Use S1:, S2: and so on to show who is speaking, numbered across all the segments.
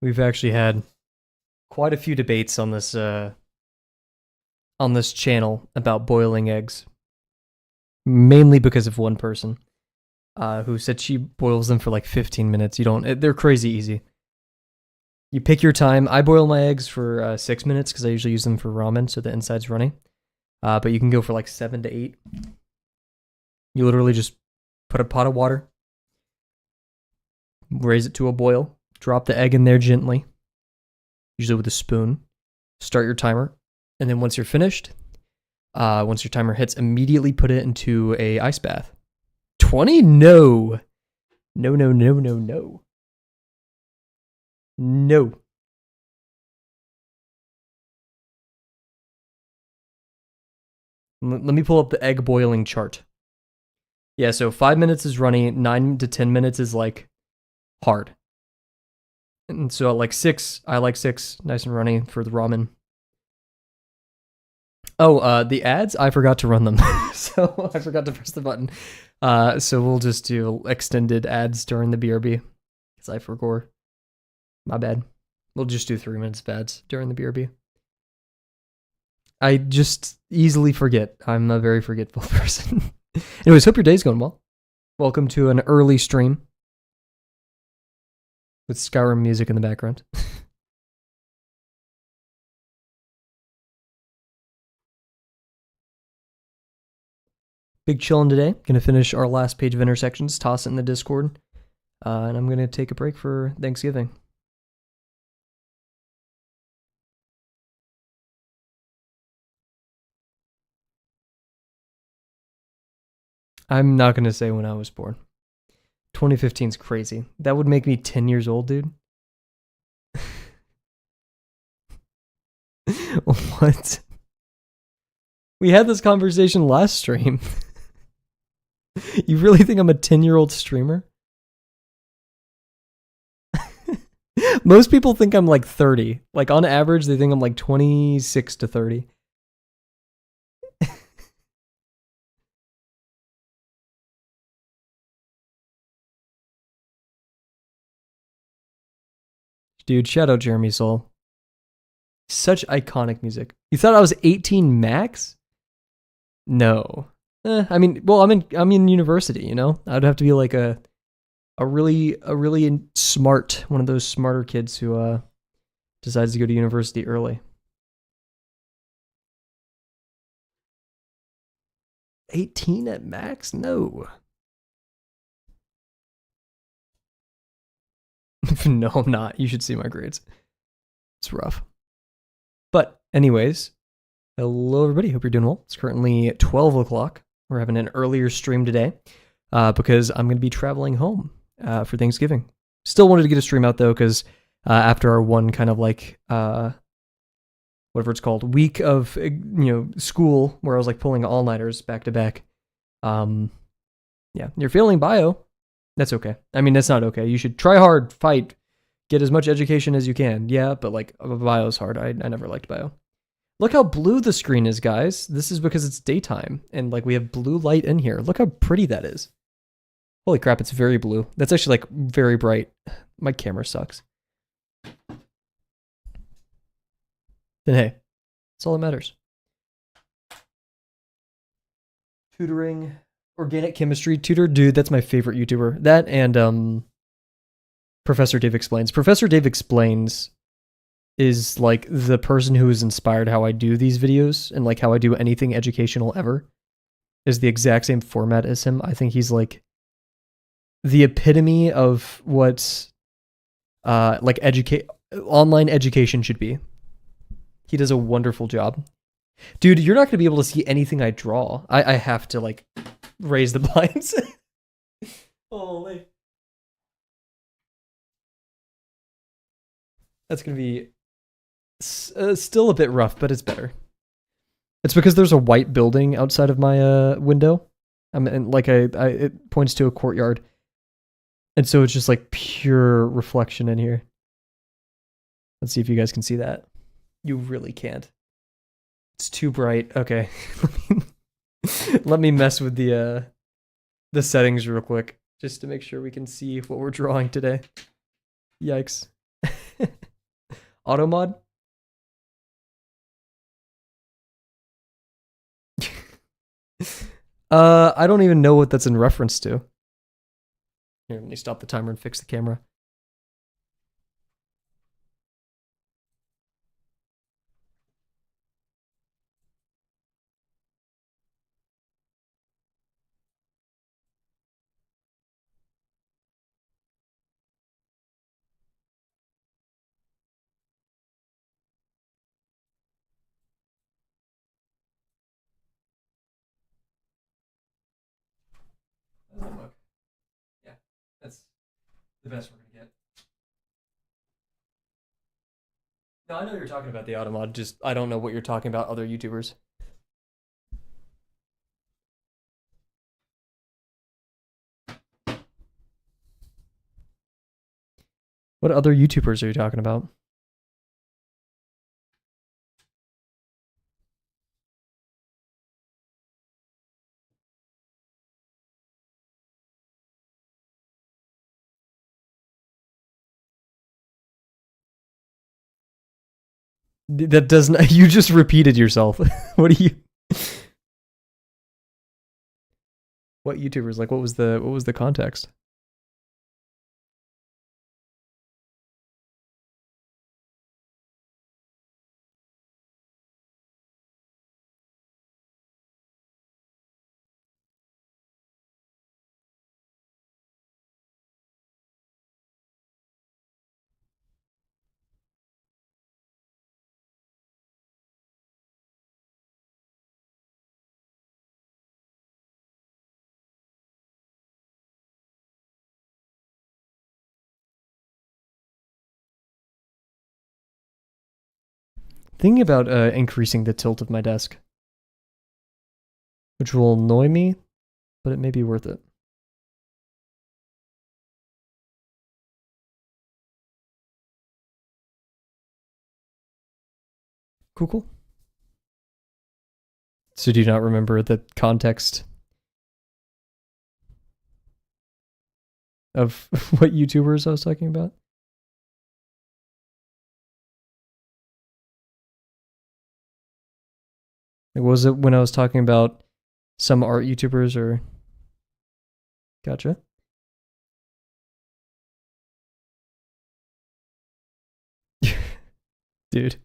S1: We've actually had quite a few debates on this channel about boiling eggs, mainly because of one person who said she boils them for like 15 minutes. They're crazy easy. You pick your time. I boil my eggs for 6 minutes because I usually use them for ramen, so the inside's running. But you can go for like 7 to 8. You literally just put a pot of water, raise it to a boil, drop the egg in there gently, usually with a spoon, start your timer, and then once you're finished, once your timer hits, immediately put it into a ice bath. 20? No. No, no, no, no, no. No. Let me pull up the egg boiling chart. Yeah, so 5 minutes is running, 9 to 10 minutes is like hard. And so at like 6, I like 6, nice and runny for the ramen. Oh, the ads, I forgot to run them. So I forgot to press the button. So we'll just do extended ads during the BRB. Because I forgot. My bad. We'll just do 3 minutes of ads during the BRB. I just easily forget. I'm a very forgetful person. Anyways, hope your day's going well. Welcome to an early stream with Skyrim music in the background. Big chillin' today. Gonna finish our last page of intersections, toss it in the Discord, and I'm gonna take a break for Thanksgiving. I'm not gonna say when I was born. 2015 is crazy. That would make me 10 years old, dude. What? We had this conversation last stream. You really think I'm a 10-year-old streamer? Most people think I'm like 30. Like on average, they think I'm like 26 to 30. Dude, shout out Jeremy Soul. Such iconic music. You thought I was 18 max? No. I mean, well, I'm in university, you know? I'd have to be like a really smart, one of those smarter kids who decides to go to university early. 18 at max? No. No, I'm not. You should see my grades. It's rough. But anyways, hello everybody. Hope you're doing well. It's currently 12 o'clock. We're having an earlier stream today because I'm going to be traveling home for Thanksgiving. Still wanted to get a stream out though because after our one kind of like whatever it's called week of school where I was like pulling all-nighters back to back. Yeah, you're failing bio. That's okay. I mean, that's not okay. You should try hard, fight, get as much education as you can. Yeah, but like bio is hard. I never liked bio. Look how blue the screen is, guys. This is because it's daytime and like we have blue light in here. Look how pretty that is. Holy crap, it's very blue. That's actually like very bright. My camera sucks. Then hey, that's all that matters. Tutoring, organic chemistry tutor, dude, that's my favorite YouTuber. That and Professor Dave Explains. Professor Dave Explains is like the person who has inspired how I do these videos and like how I do anything educational ever. Is the exact same format as him. I think he's like the epitome of what like online education should be. He does a wonderful job. Dude, you're not going to be able to see anything I draw. I have to like raise the blinds. Holy. That's going to be still a bit rough, but it's better. It's because there's a white building outside of my window. And like it points to a courtyard. And so it's just like pure reflection in here. Let's see if you guys can see that. You really can't. It's too bright. Okay. Let me mess with the settings real quick just to make sure we can see what we're drawing today. Yikes. Automod? I don't even know what that's in reference to. Here, let me stop the timer and fix the camera. Yeah, that's the best we're gonna get. No, I know you're talking about the Automod, just I don't know what you're talking about other YouTubers. What other YouTubers are you talking about? That doesn't. You just repeated yourself. What do you? What YouTubers? Like, what was the context? Thinking about increasing the tilt of my desk, which will annoy me, but it may be worth it. Cool, cool. So do you not remember the context of what YouTubers I was talking about? Like, was it when I was talking about some art YouTubers or? Gotcha. Dude.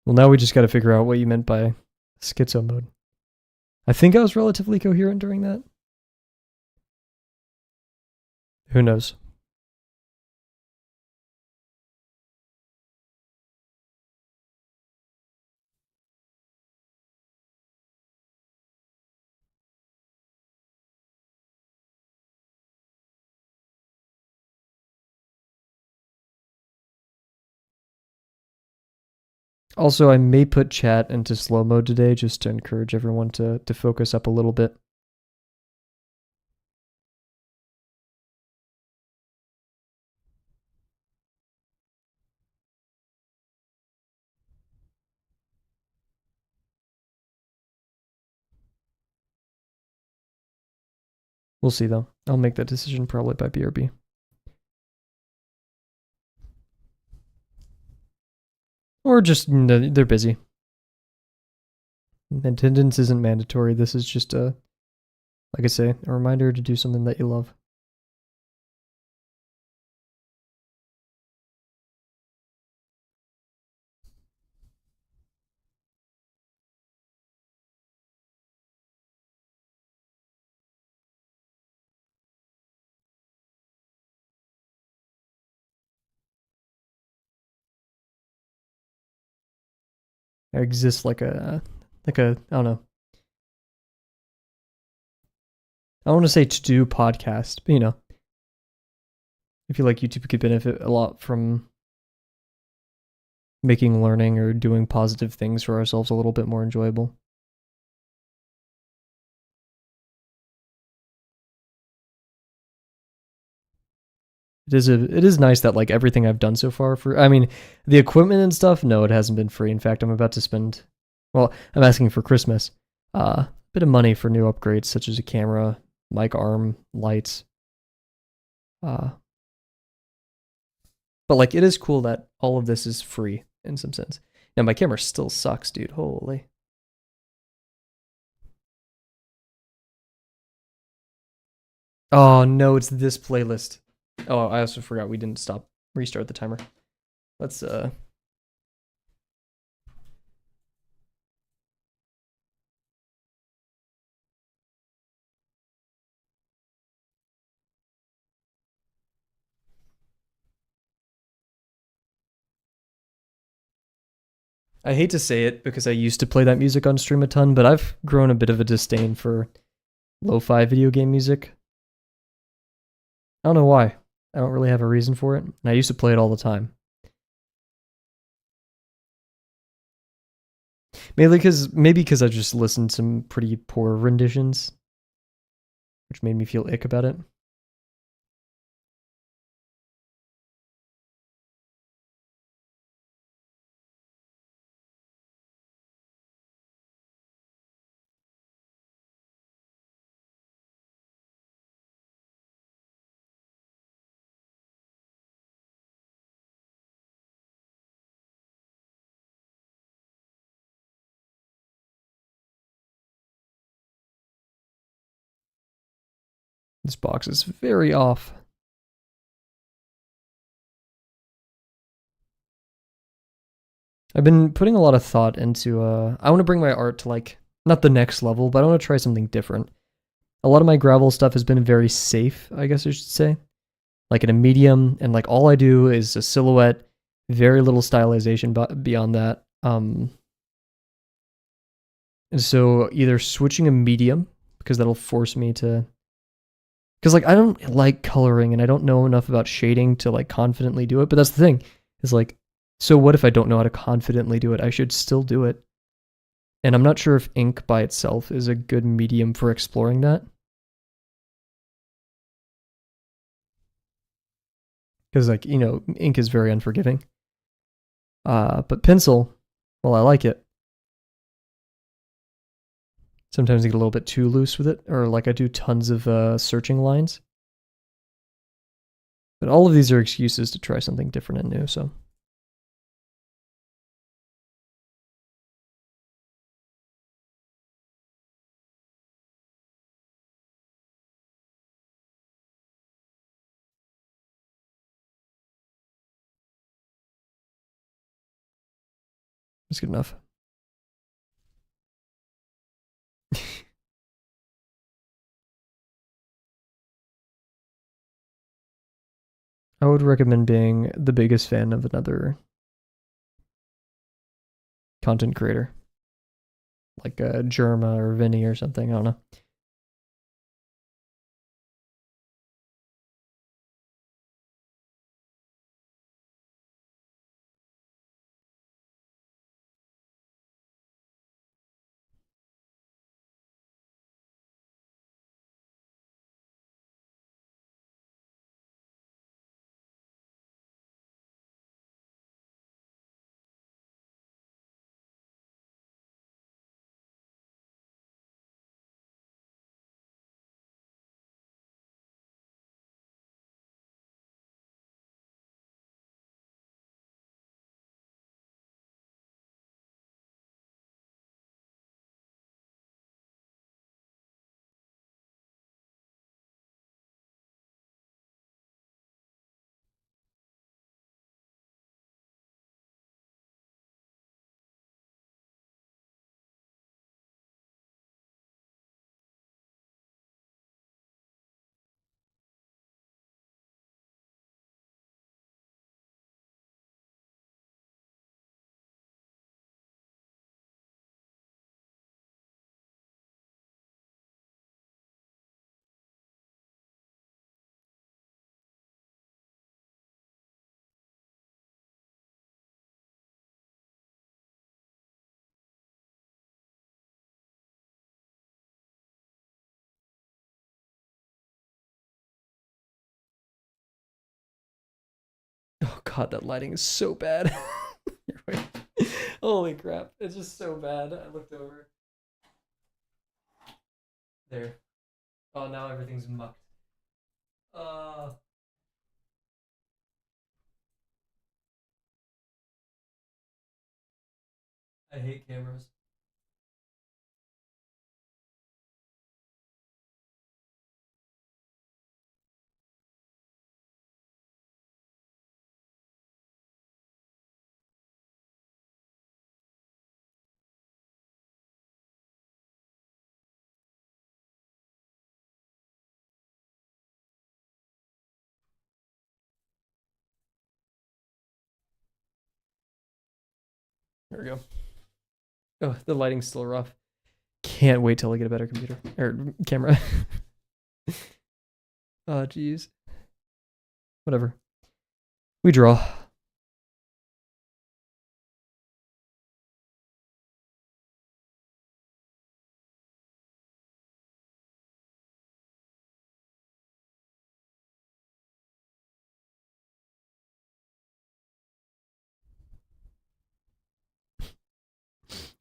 S1: Well, now we just got to figure out what you meant by schizo mode. I think I was relatively coherent during that. Who knows? Also, I may put chat into slow mode today just to encourage everyone to focus up a little bit. We'll see though. I'll make that decision probably by BRB. Or just they're busy. Attendance isn't mandatory. This is just a, like I say, a reminder to do something that you love. It exists like a I don't know. I don't want to say to do podcast, but I feel like YouTube could benefit a lot from making learning or doing positive things for ourselves a little bit more enjoyable. It is nice that like everything I've done so far the equipment and stuff, no, it hasn't been free. In fact, I'm about to spend I'm asking for Christmas. bit of money for new upgrades such as a camera, mic arm, lights. But like it is cool that all of this is free in some sense. Now my camera still sucks, dude. Holy. Oh no, it's this playlist. Oh, I also forgot we didn't restart the timer. Let's I hate to say it because I used to play that music on stream a ton, but I've grown a bit of a disdain for lo-fi video game music. I don't know why. I don't really have a reason for it. And I used to play it all the time. Maybe because I just listened to some pretty poor renditions, which made me feel ick about it. This box is very off. I've been putting a lot of thought into I want to bring my art to like not the next level, but I want to try something different. A lot of my gravel stuff has been very safe, I guess I should say. Like in a medium, and like all I do is a silhouette, very little stylization beyond that. And so either switching a medium, because that'll force me to, because like I don't like coloring and I don't know enough about shading to like confidently do it. But that's the thing, is like, so what if I don't know how to confidently do it? I should still do it. And I'm not sure if ink by itself is a good medium for exploring that. Because like, you know, ink is very unforgiving. But pencil, well, I like it. Sometimes I get a little bit too loose with it, or like I do tons of searching lines. But all of these are excuses to try something different and new, so. It's good enough. I would recommend being the biggest fan of another content creator. Like Germa or Vinny or something, I don't know. Oh god, that lighting is so bad. Holy crap, it's just so bad. I looked over. There. Oh, now everything's mucked. Uh, I hate cameras. There we go. Oh, the lighting's still rough. Can't wait till I get a better computer or camera. Oh, jeez. Whatever. We draw.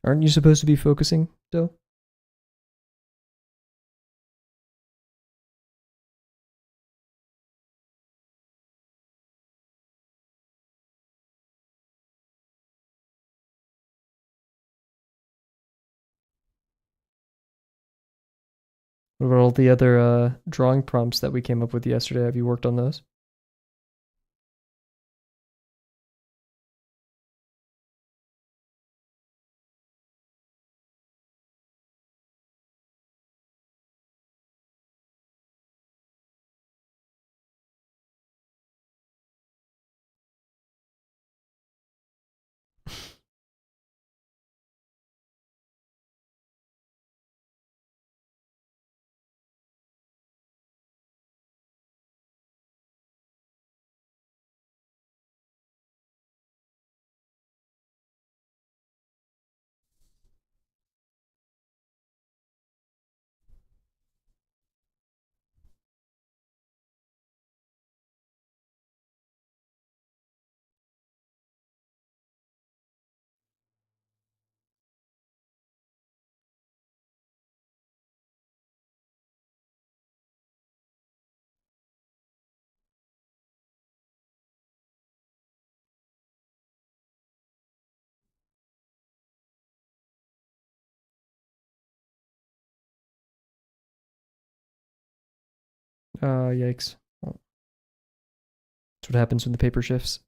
S1: Aren't you supposed to be focusing, though? What about all the other drawing prompts that we came up with yesterday? Have you worked on those? Yikes. Well, that's what happens when the paper shifts.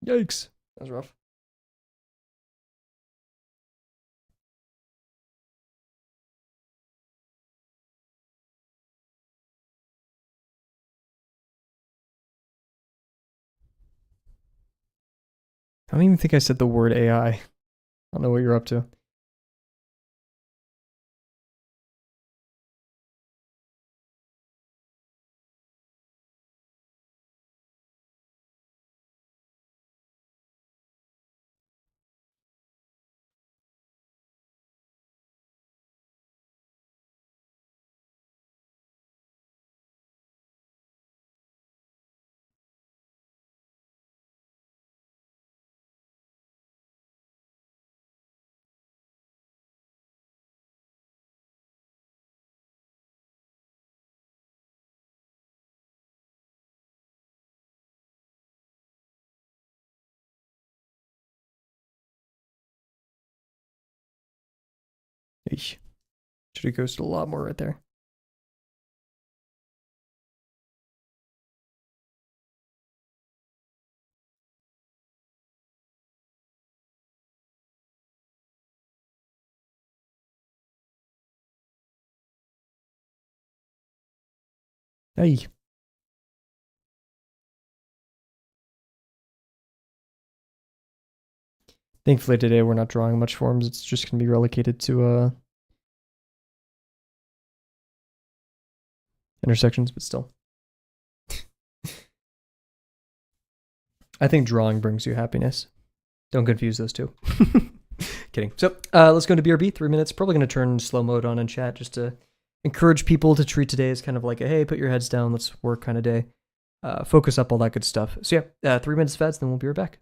S1: Yikes. That was rough. I don't even think I said the word AI. I don't know what you're up to. Eesh. Should have ghosted a lot more right there. Hey. Thankfully today we're not drawing much forms. It's just going to be relegated to intersections, but still. I think drawing brings you happiness. Don't confuse those two. Kidding. So let's go into BRB. 3 minutes. Probably going to turn slow mode on in chat just to encourage people to treat today as kind of like a, hey, put your heads down, let's work kind of day. focus up, all that good stuff. So yeah, 3 minutes of ads, then we'll be right back.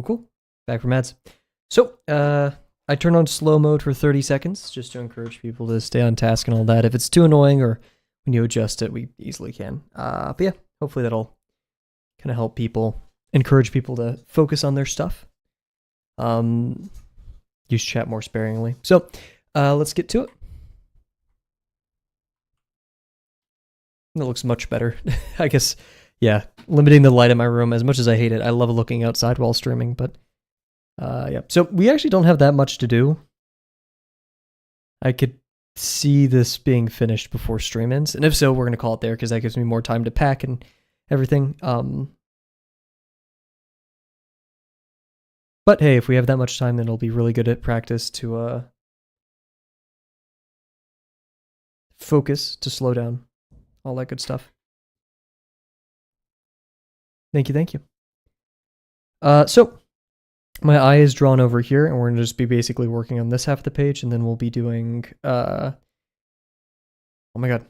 S1: Cool. Back from ads. So, I turn on slow mode for 30 seconds just to encourage people to stay on task and all that. If it's too annoying or when you adjust it, we easily can. But yeah, hopefully that'll kind of help people, encourage people to focus on their stuff. Use chat more sparingly. So, let's get to it. It looks much better. I guess, yeah, limiting the light in my room, as much as I hate it, I love looking outside while streaming, but yeah. So we actually don't have that much to do. I could see this being finished before stream ends, and if so, we're going to call it there because that gives me more time to pack and everything. But hey, if we have that much time, then it'll be really good at practice to focus, to slow down, all that good stuff. Thank you, thank you. So my eye is drawn over here, and we're going to just be basically working on this half of the page, and then we'll be doing, oh my god.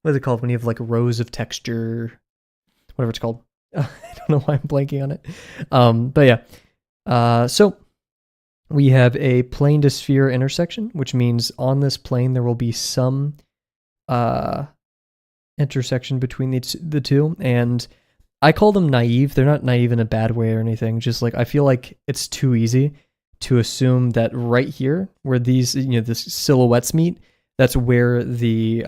S1: What is it called when you have like rows of texture? Whatever it's called. I don't know why I'm blanking on it. But yeah. So we have a plane to sphere intersection, which means on this plane there will be some intersection between the two. And I call them naive. They're not naive in a bad way or anything. Just like I feel like it's too easy to assume that right here, where these, this silhouettes meet, that's where the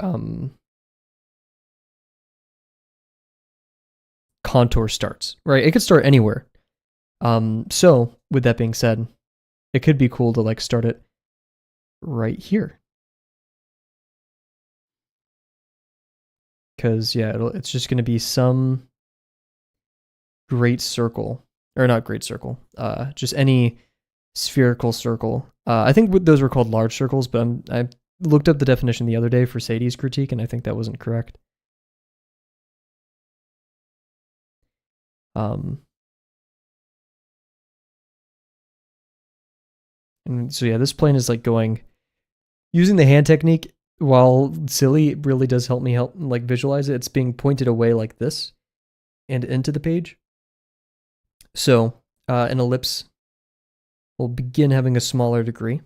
S1: contour starts, right? It could start anywhere. So with that being said, it could be cool to like start it right here. Because yeah, it's just going to be some great circle, or not great circle, just any spherical circle. I think those were called large circles, but I looked up the definition the other day for Sadie's critique, and I think that wasn't correct. And so yeah, this plane is like going using the hand technique. While silly, it really does help me like visualize it. It's being pointed away like this and into the page. So an ellipse will begin having a smaller degree,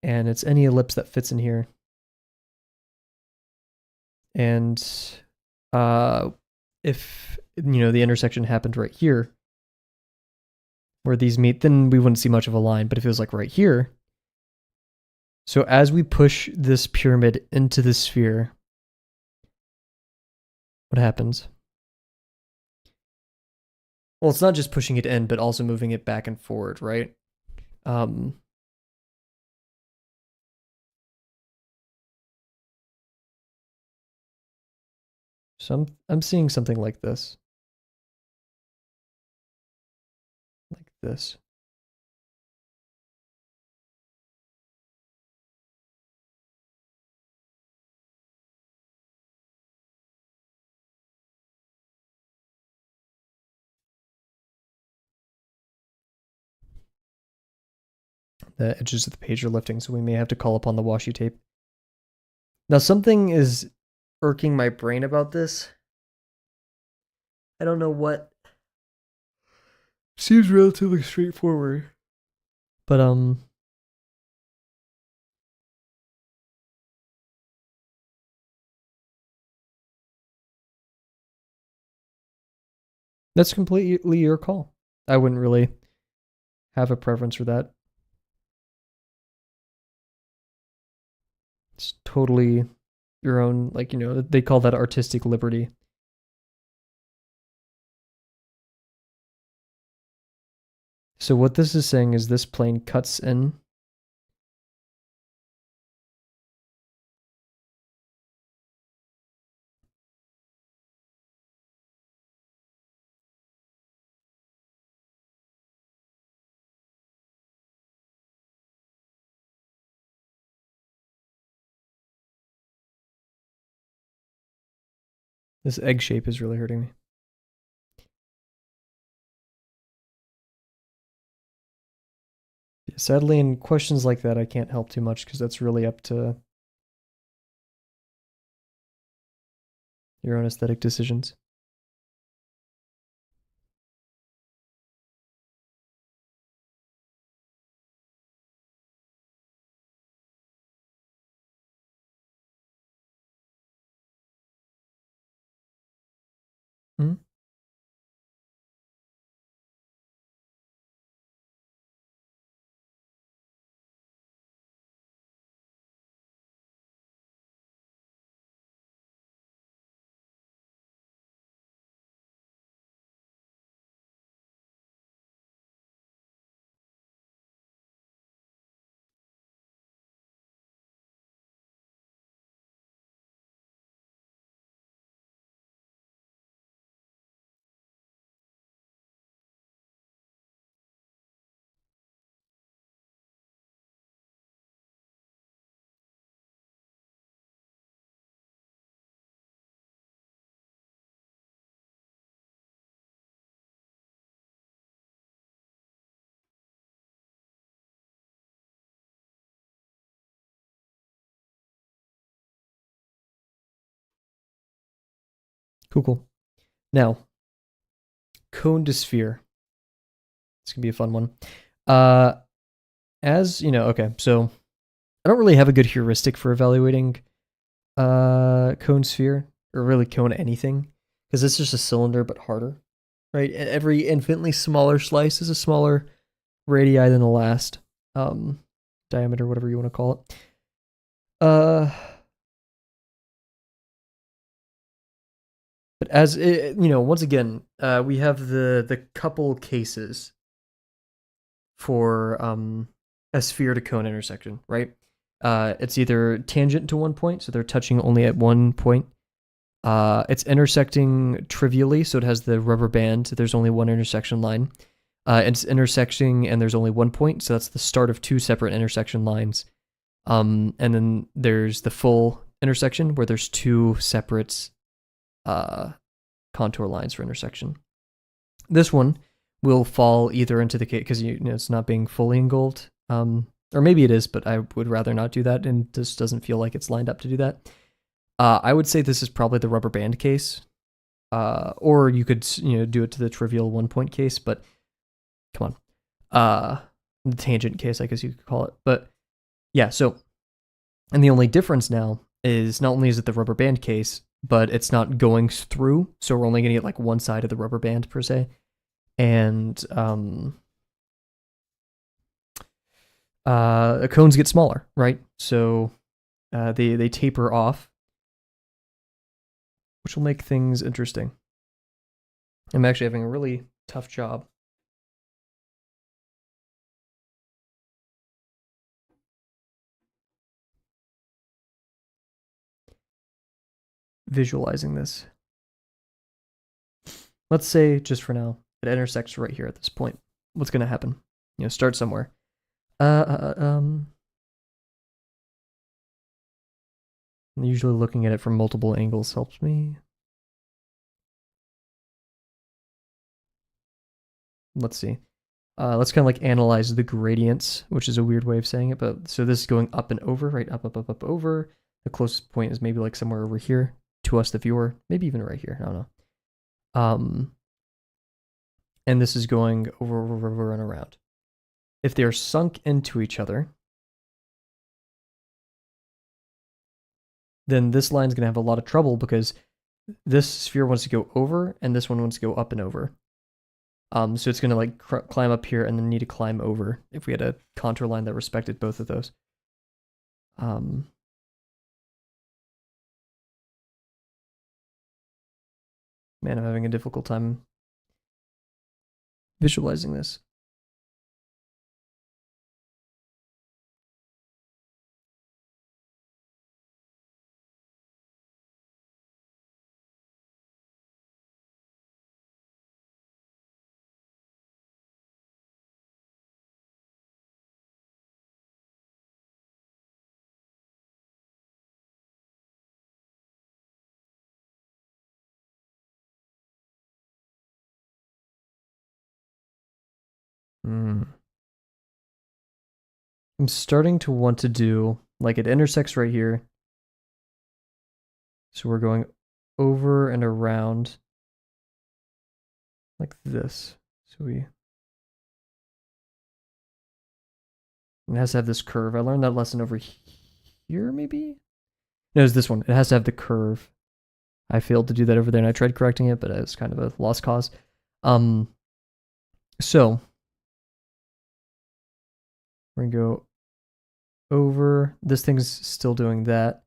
S1: and it's any ellipse that fits in here. And if the intersection happened right here where these meet, then we wouldn't see much of a line. But if it was like right here, so as we push this pyramid into the sphere, what happens? Well, it's not just pushing it in, but also moving it back and forward, right? So I'm seeing something like this. Like this. The edges of the page are lifting, so we may have to call upon the washi tape. Now, something is irking my brain about this. I don't know what. Seems relatively straightforward. But, that's completely your call. I wouldn't really have a preference for that. It's totally your own, like, they call that artistic liberty. So what this is saying is this plane cuts in. This egg shape is really hurting me. Sadly, in questions like that, I can't help too much because that's really up to your own aesthetic decisions. Mm-hmm. Cool. Now, cone to sphere. It's going to be a fun one. Uh, okay, so I don't really have a good heuristic for evaluating cone sphere or really cone anything because it's just a cylinder but harder, right? Every infinitely smaller slice is a smaller radii than the last diameter, whatever you want to call it. But as it, once again, we have the couple cases for a sphere to cone intersection, right? It's either tangent to one point, so they're touching only at one point. It's intersecting trivially, so it has the rubber band. There's only one intersection line. It's intersecting, and there's only one point, so that's the start of two separate intersection lines. And then there's the full intersection, where there's two separate contour lines for intersection. This one will fall either into the case because it's not being fully engulfed, or maybe it is, but I would rather not do that, and this doesn't feel like it's lined up to do that. I would say this is probably the rubber band case, or you could do it to the trivial 1 point case, but come on, the tangent case, I guess you could call it. But yeah, so and the only difference now is not only is it the rubber band case, but it's not going through, so we're only going to get like one side of the rubber band per se, and the cones get smaller, right? So they taper off, which will make things interesting. I'm actually having a really tough job visualizing this. Let's say, just for now, it intersects right here at this point. What's going to happen? Start somewhere. Usually looking at it from multiple angles helps me. Let's see. Let's kind of like analyze the gradients, which is a weird way of saying it. But so this is going up and over, right? Up, up, up, up, over. The closest point is maybe like somewhere over here to us, the viewer. Maybe even right here. I don't know. And this is going over, over, over, and around. If they are sunk into each other, then this line is going to have a lot of trouble because this sphere wants to go over and this one wants to go up and over. So it's going to like climb up here and then need to climb over if we had a contour line that respected both of those. Man, I'm having a difficult time visualizing this. I'm starting to want to do, like it intersects right here. So we're going over and around like this. So it has to have this curve. I learned that lesson over here, maybe? No, it's this one. It has to have the curve. I failed to do that over there, and I tried correcting it, but it was kind of a lost cause. So we're gonna go over. This thing's still doing that.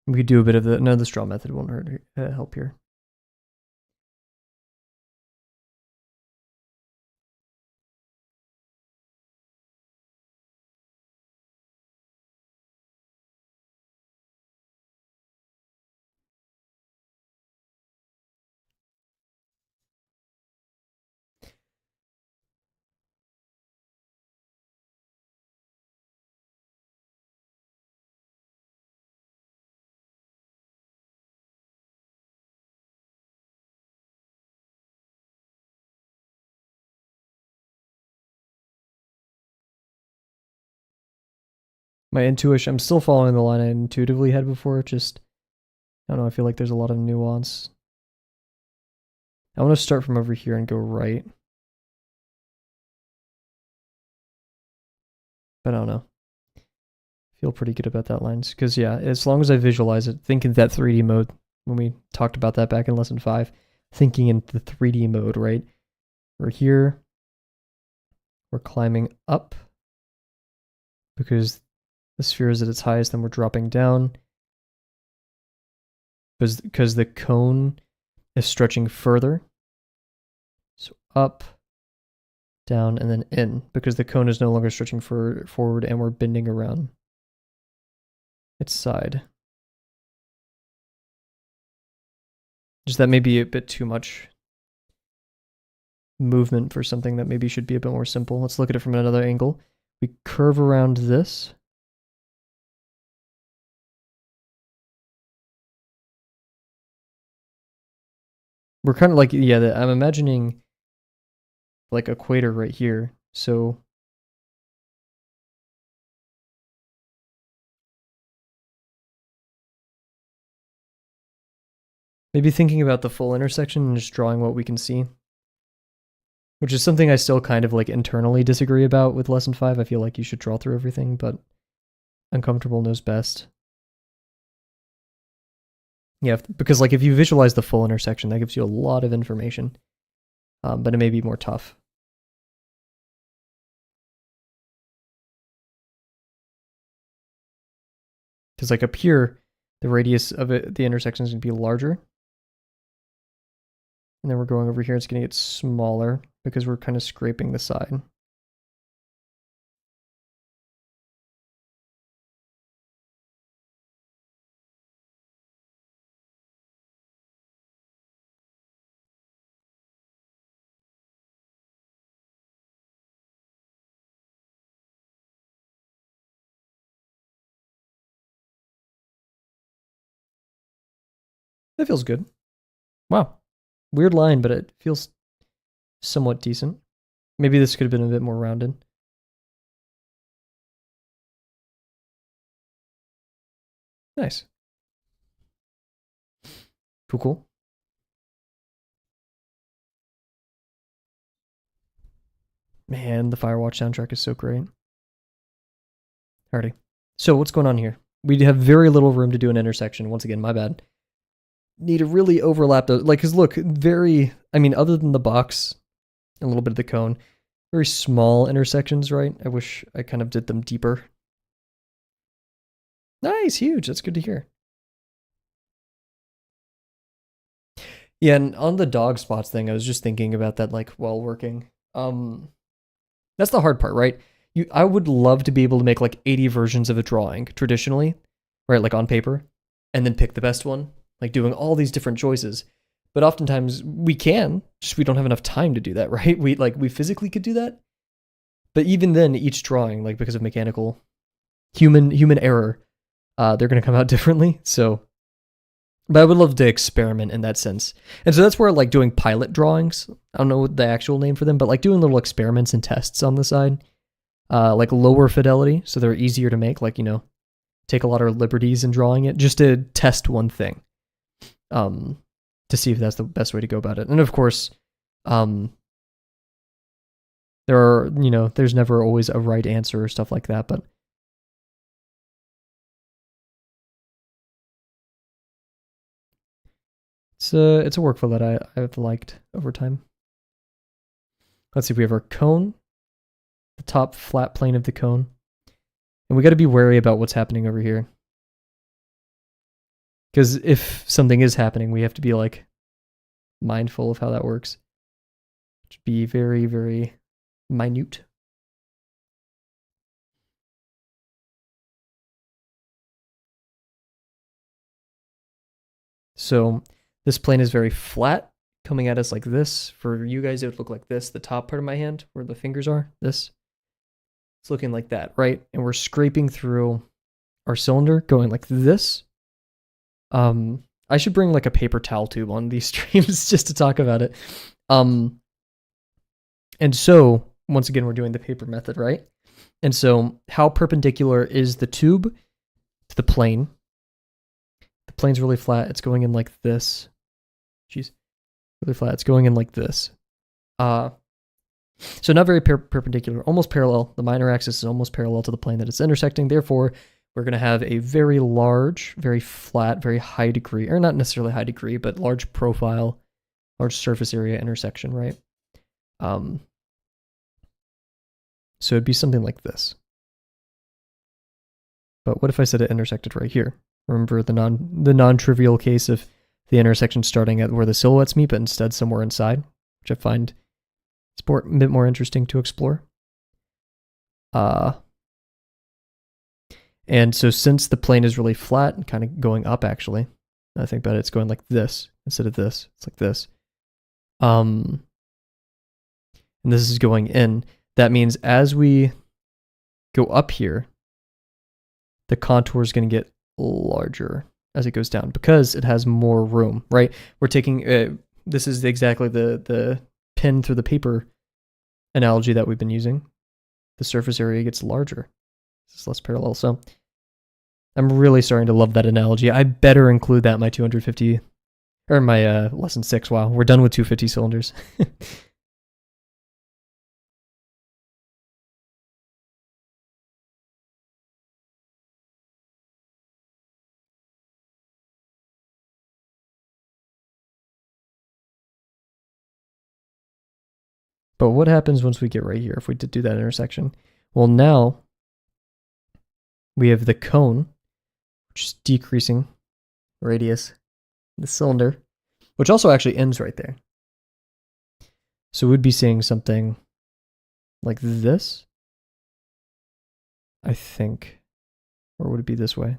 S1: We could do a bit of the, no, the straw method won't hurt, help here. My intuition, I'm still following the line I intuitively had before, just, I don't know, I feel like there's a lot of nuance. I want to start from over here and go right. But I don't know. Feel pretty good about that line. Because, yeah, as long as I visualize it, think in that 3D mode, when we talked about that back in lesson 5, thinking in the 3D mode, right? We're here. We're climbing up because the sphere is at its highest, then we're dropping down because the cone is stretching further. So up, down, and then in, because the cone is no longer stretching forward and we're bending around its side. Just that may be a bit too much movement for something that maybe should be a bit more simple. Let's look at it from another angle. We curve around this. We're kind of like, yeah, I'm imagining like equator right here. So maybe thinking about the full intersection and just drawing what we can see, which is something I still kind of like internally disagree about with lesson 5. I feel like you should draw through everything, but uncomfortable knows best. Yeah, because like if you visualize the full intersection, that gives you a lot of information, but it may be more tough. Because like up here, the radius of it, the intersection is going to be larger. And then we're going over here, it's going to get smaller because we're kind of scraping the side. That feels good. Wow. Weird line, but it feels somewhat decent. Maybe this could have been a bit more rounded. Nice. Cool. Man, the Firewatch soundtrack is so great. Alrighty. So what's going on here? We have very little room to do an intersection. Once again, my bad. Need to really overlap those. Like, because look, other than the box, a little bit of the cone, very small intersections, right? I wish I kind of did them deeper. Nice, huge. That's good to hear. Yeah, and on the dog spots thing, I was just thinking about that, like, while working. That's the hard part, right? I would love to be able to make like 80 versions of a drawing traditionally, right? Like on paper, and then pick the best one, like doing all these different choices. But oftentimes we can, just we don't have enough time to do that, right? We physically could do that. But even then, each drawing, like because of mechanical human error, they're gonna come out differently. So but I would love to experiment in that sense. And so that's where like doing pilot drawings, I don't know what the actual name for them, but like doing little experiments and tests on the side, like lower fidelity, so they're easier to make, like, take a lot of liberties in drawing it, just to test one thing, to see if that's the best way to go about it. And of course, there's never always a right answer or stuff like that, but it's a workflow that I've liked over time. Let's see, we have our cone, the top flat plane of the cone, and we got to be wary about what's happening over here. Because if something is happening, we have to be like mindful of how that works. Just be very, very minute. So this plane is very flat, coming at us like this. For you guys, it would look like this, the top part of my hand, where the fingers are, this. It's looking like that, right? And we're scraping through our cylinder, going like this. I should bring like a paper towel tube on these streams just to talk about it. And so, once again, we're doing the paper method, right? And so how perpendicular is the tube to the plane? The plane's really flat. It's going in like this. Jeez, really flat. It's going in like this. So not very perpendicular, almost parallel. The minor axis is almost parallel to the plane that it's intersecting. Therefore, we're going to have a very large, very flat, very high degree, or not necessarily high degree, but large profile, large surface area intersection, right? So it'd be something like this. But what if I said it intersected right here? Remember the non-trivial case of the intersection starting at where the silhouettes meet, but instead somewhere inside, which I find it's a bit more interesting to explore. And so since the plane is really flat and kind of going up, actually, I think about it, it's going like this instead of this. It's like this. And this is going in. That means as we go up here, the contour is going to get larger as it goes down because it has more room, right? We're taking, this is exactly the pin through the paper analogy that we've been using. The surface area gets larger. It's less parallel. So I'm really starting to love that analogy. I better include that in my 250, or my lesson 6. Wow, we're done with 250 cylinders. But what happens once we get right here if we did do that intersection? Well, now we have the cone, which is decreasing radius, the cylinder, which also actually ends right there. So we'd be seeing something like this, I think. Or would it be this way?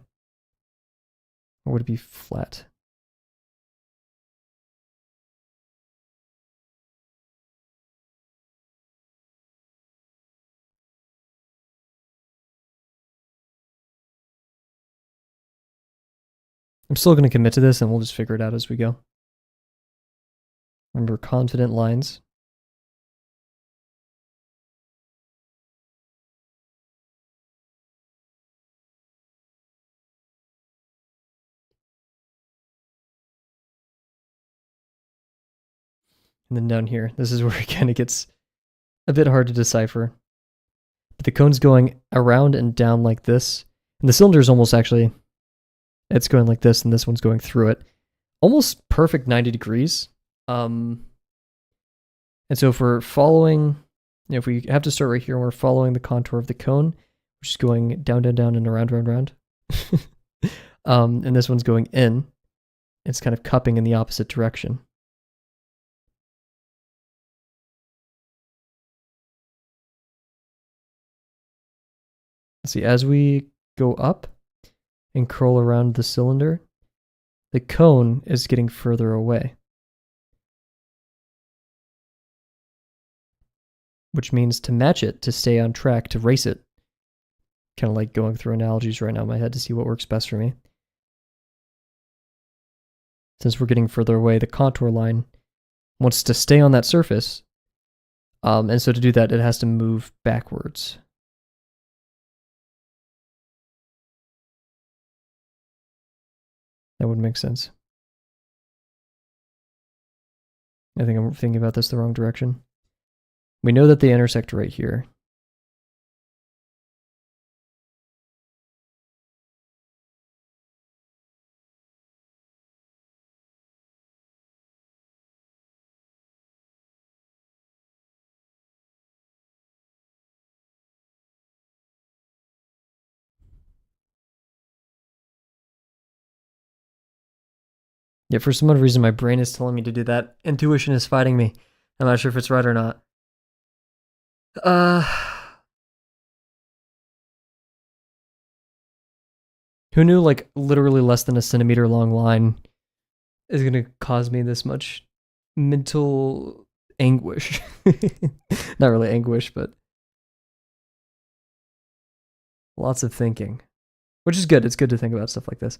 S1: Or would it be flat? I'm still going to commit to this and we'll just figure it out as we go. Remember, confident lines. And then down here, this is where it kind of gets a bit hard to decipher. But the cone's going around and down like this. And the cylinder is almost actually, it's going like this, and this one's going through it. Almost perfect 90 degrees. And so if we're following, if we have to start right here and we're following the contour of the cone, which is going down, down, down, and around, around, around. And this one's going in. It's kind of cupping in the opposite direction. See, as we go up and curl around the cylinder, the cone is getting further away. Which means to match it, to stay on track, to race it. Kind of like going through analogies right now in my head to see what works best for me. Since we're getting further away, the contour line wants to stay on that surface. And so to do that, it has to move backwards. That would make sense. I think I'm thinking about this the wrong direction. We know that they intersect right here. Yet for some odd reason, my brain is telling me to do that. Intuition is fighting me. I'm not sure if it's right or not. Who knew like literally less than a centimeter long line is going to cause me this much mental anguish? Not really anguish, but lots of thinking, which is good. It's good to think about stuff like this.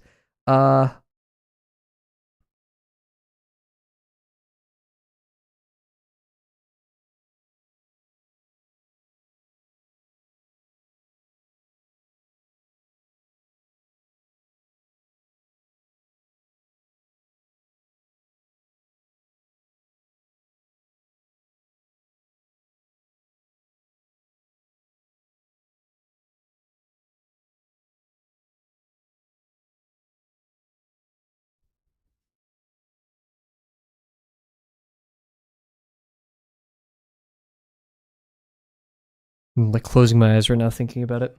S1: I'm like closing my eyes right now thinking about it.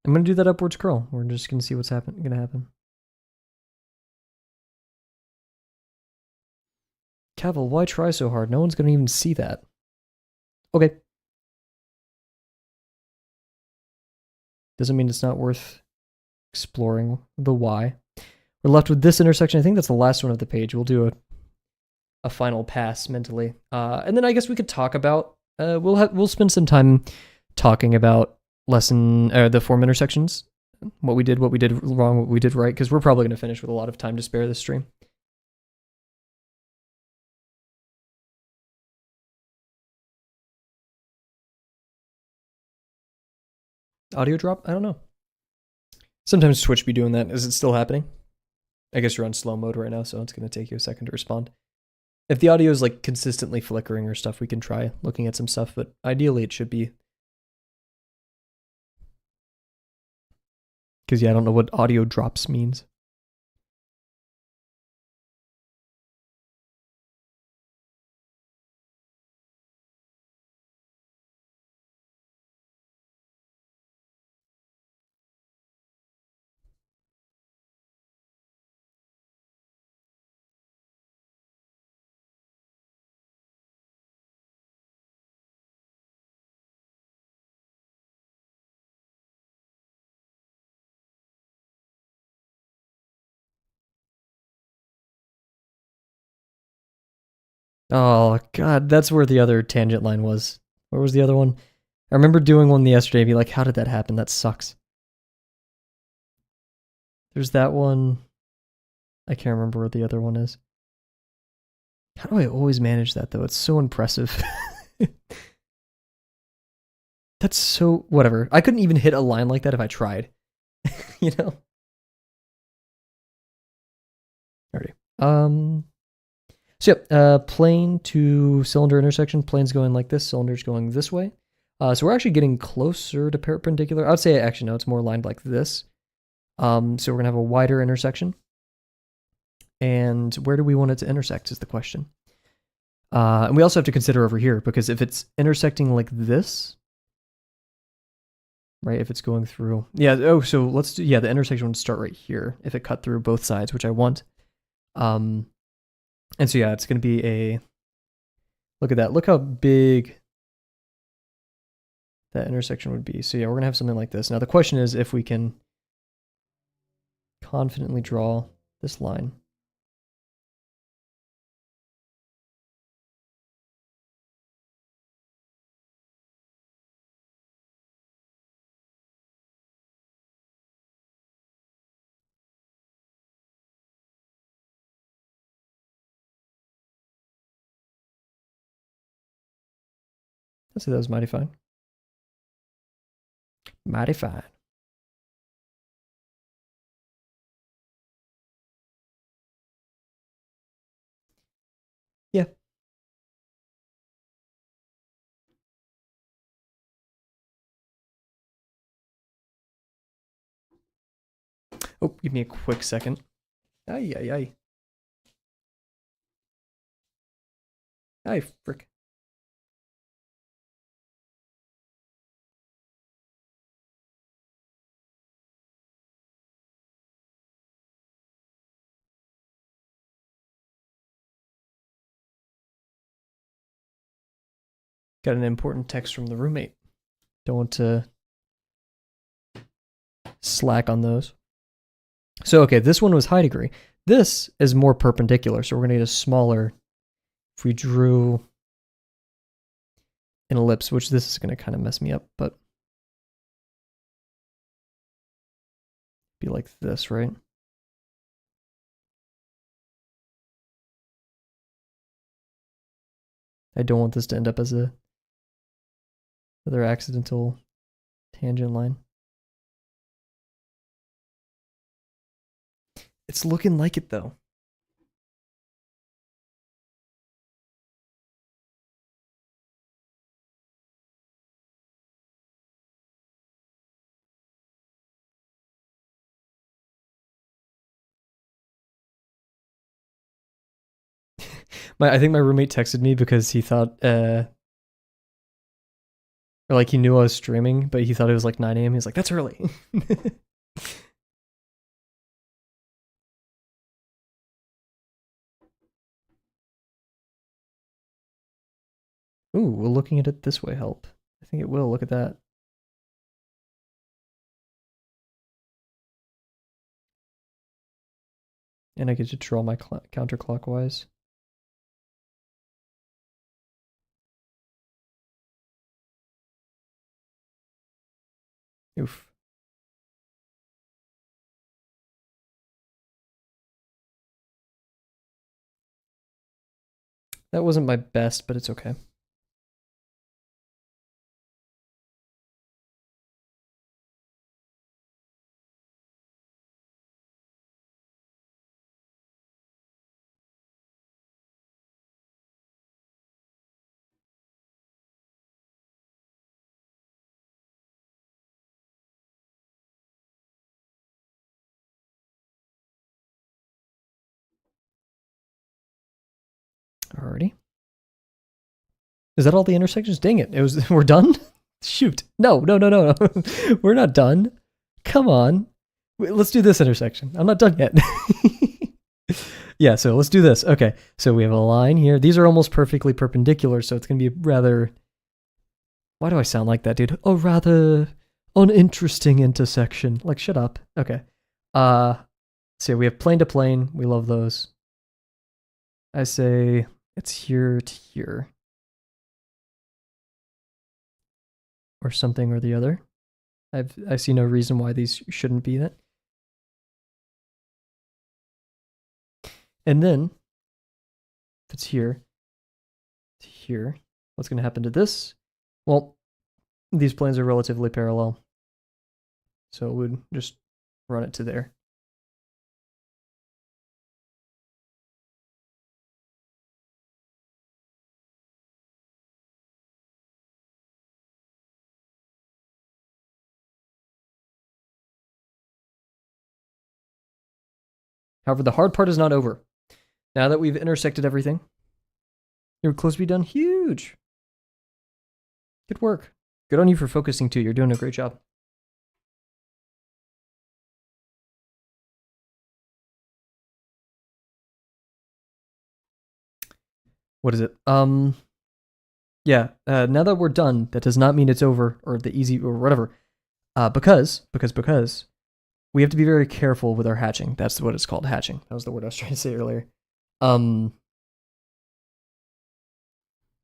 S1: I'm gonna do that upwards curl. We're just gonna see what's gonna happen. Kavel, why try so hard? No one's gonna even see that. Okay. Doesn't mean it's not worth exploring the why. We're left with this intersection. I think that's the last one of the page. We'll do a final pass mentally, and then I guess we could talk about. We'll spend some time talking about the form intersections, what we did wrong, what we did right, because we're probably going to finish with a lot of time to spare this stream. Audio drop? I don't know. Sometimes Twitch be doing that. Is it still happening? I guess you're on slow mode right now, so it's going to take you a second to respond. If the audio is like consistently flickering or stuff, we can try looking at some stuff, but ideally it should be. Because yeah, I don't know what audio drops means. Oh god, that's where the other tangent line was. Where was the other one? I remember doing one yesterday and be like, how did that happen? That sucks. There's that one. I can't remember where the other one is. How do I always manage that though? It's so impressive. That's so whatever. I couldn't even hit a line like that if I tried. You know? Alrighty. So yep, plane to cylinder intersection. Plane's going like this, cylinder's going this way. So we're actually getting closer to perpendicular. I would say actually no, it's more aligned like this. So we're gonna have a wider intersection. And where do we want it to intersect is the question. And we also have to consider over here, because if it's intersecting like this, right, if it's going through, so let's do, the intersection would start right here if it cut through both sides, which I want. And so yeah, it's going to be look at that. Look how big that intersection would be. So yeah, we're going to have something like this. Now the question is if we can confidently draw this line. I'd say that was mighty fine. Mighty fine. Yeah. Oh, give me a quick second. Ay, ay, ay. Ay, frick. Got an important text from the roommate. Don't want to slack on those. So, okay, this one was high degree. This is more perpendicular, so we're going to need a smaller. If we drew an ellipse, which this is going to kind of mess me up, but be like this, right? I don't want this to end up as another accidental tangent line. It's looking like it, though. I think my roommate texted me because he thought, or like he knew I was streaming, but he thought it was like 9 a.m. He's like, that's early. Ooh, will looking at it this way help? I think it will. Look at that. And I get to draw my counterclockwise. Oof. That wasn't my best, but it's okay. Alrighty. Is that all the intersections? Dang it. We're done? Shoot. No. We're not done. Come on. Wait, let's do this intersection. I'm not done yet. Yeah, so let's do this. Okay. So we have a line here. These are almost perfectly perpendicular, so it's going to be rather... Why do I sound like that, dude? Oh, rather uninteresting intersection. Like, shut up. Okay. So we have plane to plane. We love those. I say it's here to here. Or something or the other. I see no reason why these shouldn't be that. And then, if it's here to here, what's going to happen to this? Well, these planes are relatively parallel. So it would just run it to there. However, the hard part is not over. Now that we've intersected everything, you're close to be done. Huge. Good work. Good on you for focusing too. You're doing a great job. What is it? Yeah. Now that we're done, that does not mean it's over or the easy or whatever. Because we have to be very careful with our hatching. That's what it's called, hatching. That was the word I was trying to say earlier.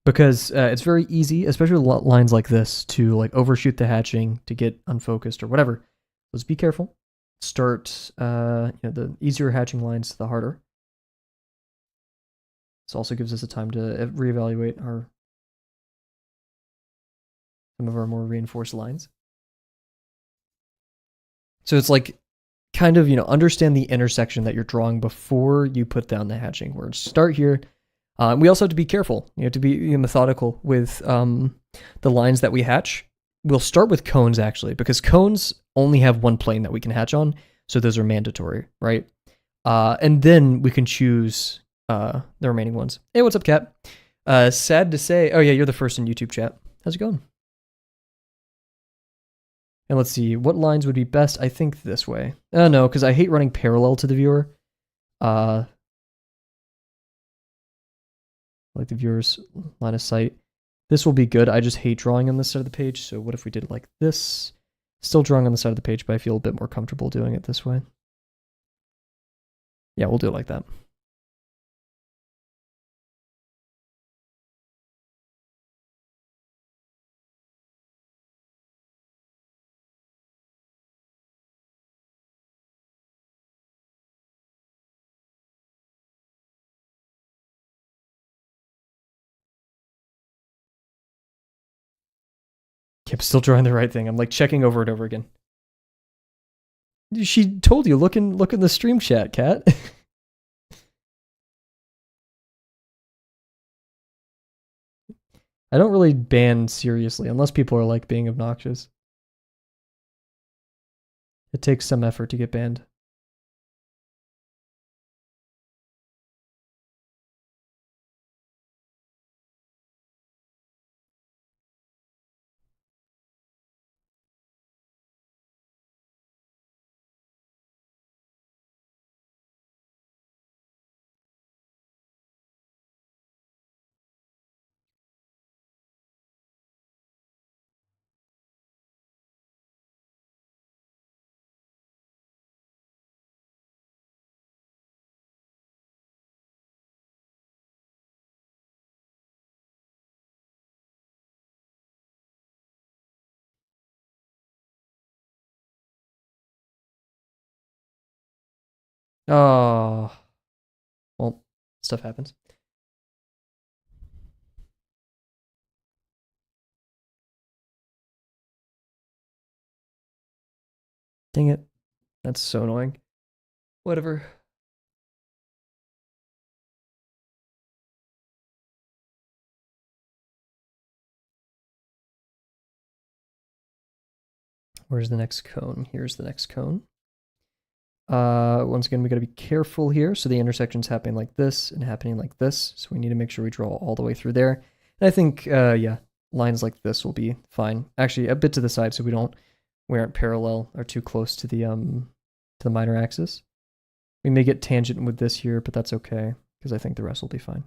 S1: Because it's very easy, especially with lines like this, to like overshoot the hatching to get unfocused or whatever. Let's be careful. Start, the easier hatching lines, the harder. This also gives us a time to reevaluate some of our more reinforced lines. So it's like kind of, understand the intersection that you're drawing before you put down the hatching words. Start here. We also have to be careful. You have to be methodical with the lines that we hatch. We'll start with cones, actually, because cones only have one plane that we can hatch on, so those are mandatory, right? And then we can choose the remaining ones. Hey, what's up, Kat? Sad to say... Oh, yeah, you're the first in YouTube chat. How's it going? And let's see, what lines would be best? I think this way. No, because I hate running parallel to the viewer. Like the viewer's line of sight. This will be good. I just hate drawing on this side of the page. So what if we did it like this? Still drawing on the side of the page, but I feel a bit more comfortable doing it this way. Yeah, we'll do it like that. I'm still drawing the right thing. I'm like checking over and over again. She told you, look in the stream chat, Kat. I don't really ban seriously, unless people are like being obnoxious. It takes some effort to get banned. Oh, well, stuff happens. Dang it. That's so annoying. Whatever. Where's the next cone? Here's the next cone. Once again, we got to be careful here. So the intersection's happening like this and happening like this. So we need to make sure we draw all the way through there. And I think, yeah, lines like this will be fine. Actually, a bit to the side so we aren't parallel or too close to the minor axis. We may get tangent with this here, but that's okay because I think the rest will be fine.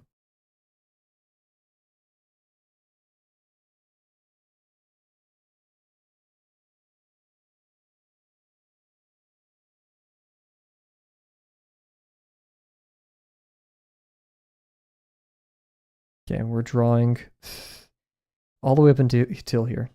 S1: Okay, we're drawing all the way up until here.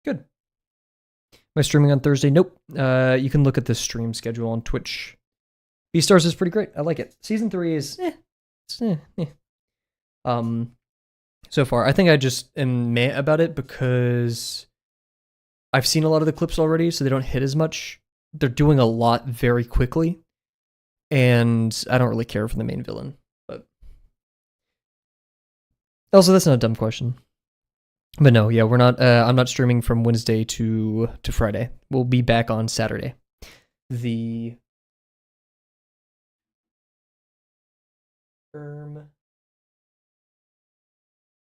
S1: Good. Am I streaming on Thursday? Nope. You can look at the stream schedule on Twitch. Beastars is pretty great. I like it. Season 3 is so far. I think I just am meh about it because I've seen a lot of the clips already, so they don't hit as much. They're doing a lot very quickly, and I don't really care for the main villain. But also, that's not a dumb question. But no, yeah, we're not. I'm not streaming from Wednesday to Friday. We'll be back on Saturday. The today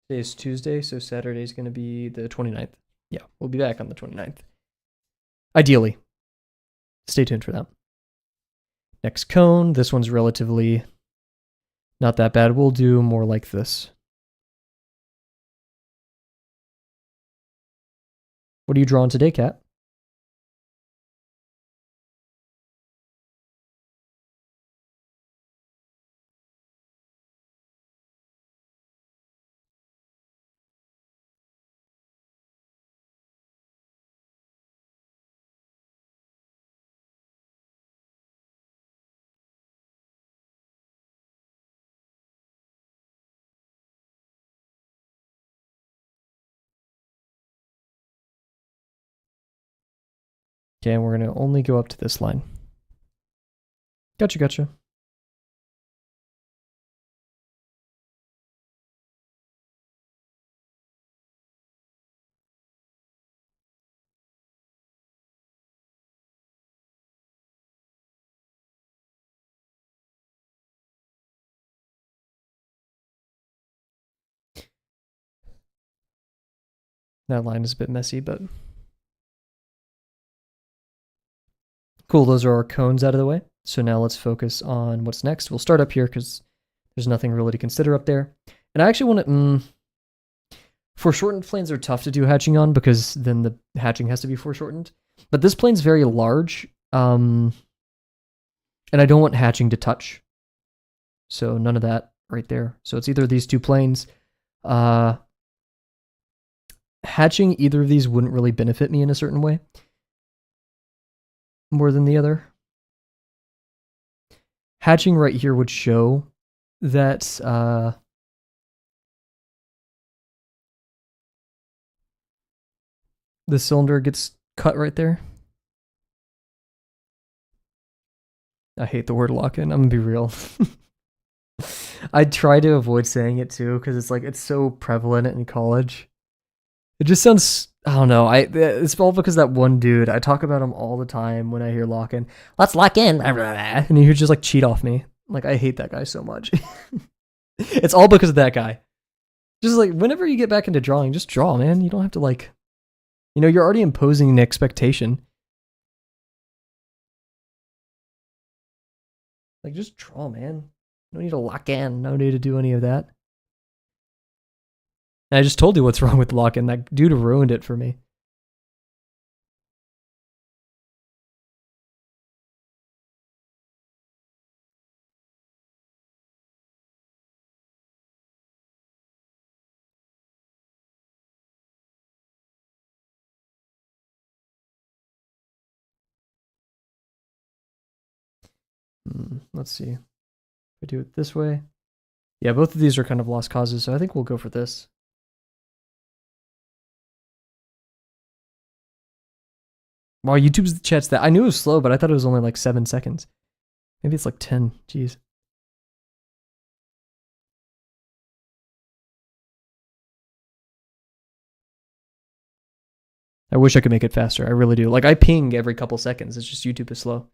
S1: is Tuesday, so Saturday is going to be the 29th. Yeah, we'll be back on the 29th. Ideally. Stay tuned for that. Next cone. This one's relatively not that bad. We'll do more like this. What are you drawing today, Kat? Okay, and we're going to only go up to this line. Gotcha. That line is a bit messy, but cool. Those are our cones out of the way. So now let's focus on what's next. We'll start up here because there's nothing really to consider up there. And I actually want to... foreshortened planes are tough to do hatching on because then the hatching has to be foreshortened. But this plane's very large, and I don't want hatching to touch. So none of that right there. So it's either these two planes. Hatching either of these wouldn't really benefit me in a certain way more than the other. Hatching right here would show that the cylinder gets cut right there. I hate the word lock-in. I'm gonna be real. I try to avoid saying it too because it's like it's so prevalent in college. It just sounds I don't know. It's all because that one dude. I talk about him all the time when I hear lock in. Let's lock in, and he would just like cheat off me. Like I hate that guy so much. It's all because of that guy. Just like whenever you get back into drawing, just draw, man. You don't have to like, you're already imposing an expectation. Like just draw, man. No need to lock in. No need to do any of that. And I just told you what's wrong with lock in. That dude ruined it for me. Let's see. If I do it this way. Yeah, both of these are kind of lost causes, so I think we'll go for this. Wow, YouTube's chat's that. I knew it was slow, but I thought it was only like 7 seconds. Maybe it's like 10. Jeez. I wish I could make it faster. I really do. Like I ping every couple seconds. It's just YouTube is slow.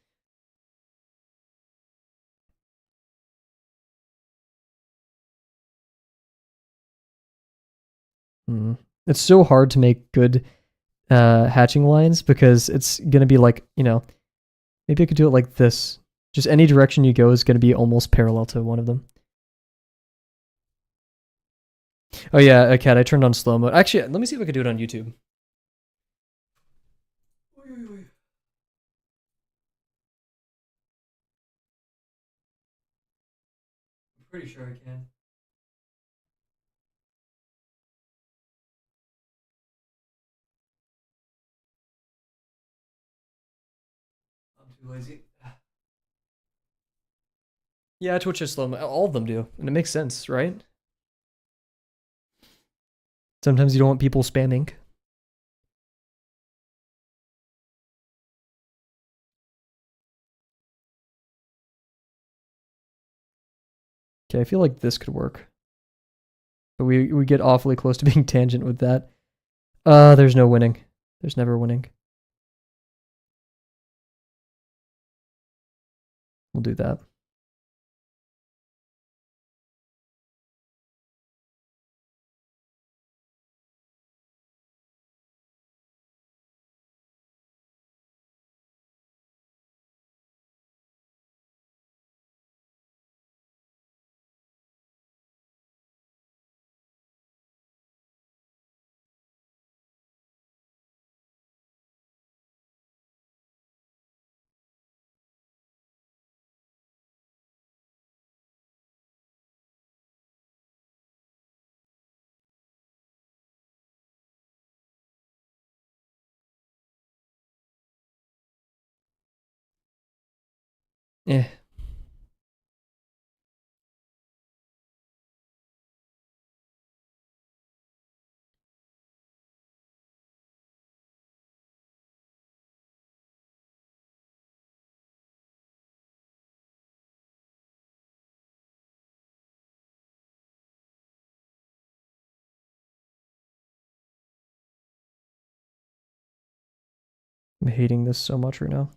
S1: It's so hard to make good hatching lines because it's gonna be like, maybe I could do it like this. Just any direction you go is gonna be almost parallel to one of them. Oh yeah, Cat, I turned on slow mode. Actually, let me see if I could do it on YouTube. I'm pretty sure I can. I'm too lazy. Yeah, Twitch is slow. All of them do, and it makes sense, right? Sometimes you don't want people spamming. Okay, I feel like this could work. But we get awfully close to being tangent with that. There's no winning. There's never winning. We'll do that. Eh. I'm hating this so much right now.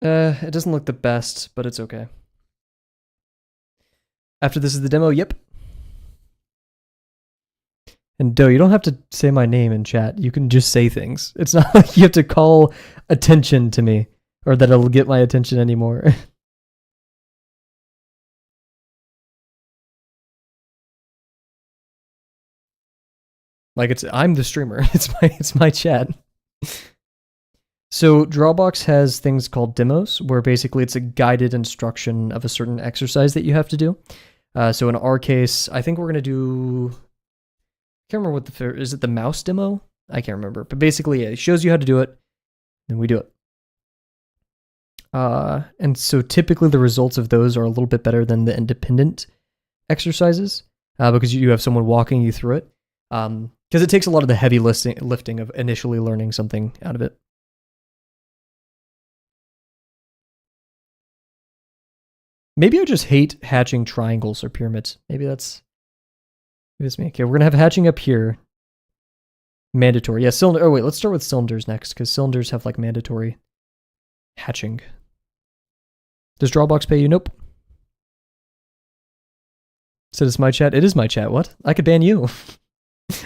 S1: It doesn't look the best, but it's okay. After this is the demo, yep. And Doe, you don't have to say my name in chat. You can just say things. It's not like you have to call attention to me or that it'll get my attention anymore. Like I'm the streamer. It's my chat. So Drawbox has things called demos, where basically it's a guided instruction of a certain exercise that you have to do. So in our case, I think we're gonna do. I can't remember what is it the mouse demo? I can't remember, but basically it shows you how to do it, and we do it. And so typically the results of those are a little bit better than the independent exercises because you have someone walking you through it. Because it takes a lot of the heavy lifting of initially learning something out of it. Maybe I just hate hatching triangles or pyramids. Maybe that's me. Okay, we're gonna have hatching up here. Mandatory. Yeah, cylinder. Oh wait, let's start with cylinders next because cylinders have like mandatory hatching. Does Drawbox pay you? Nope. Said it's my chat. It is my chat. What? I could ban you.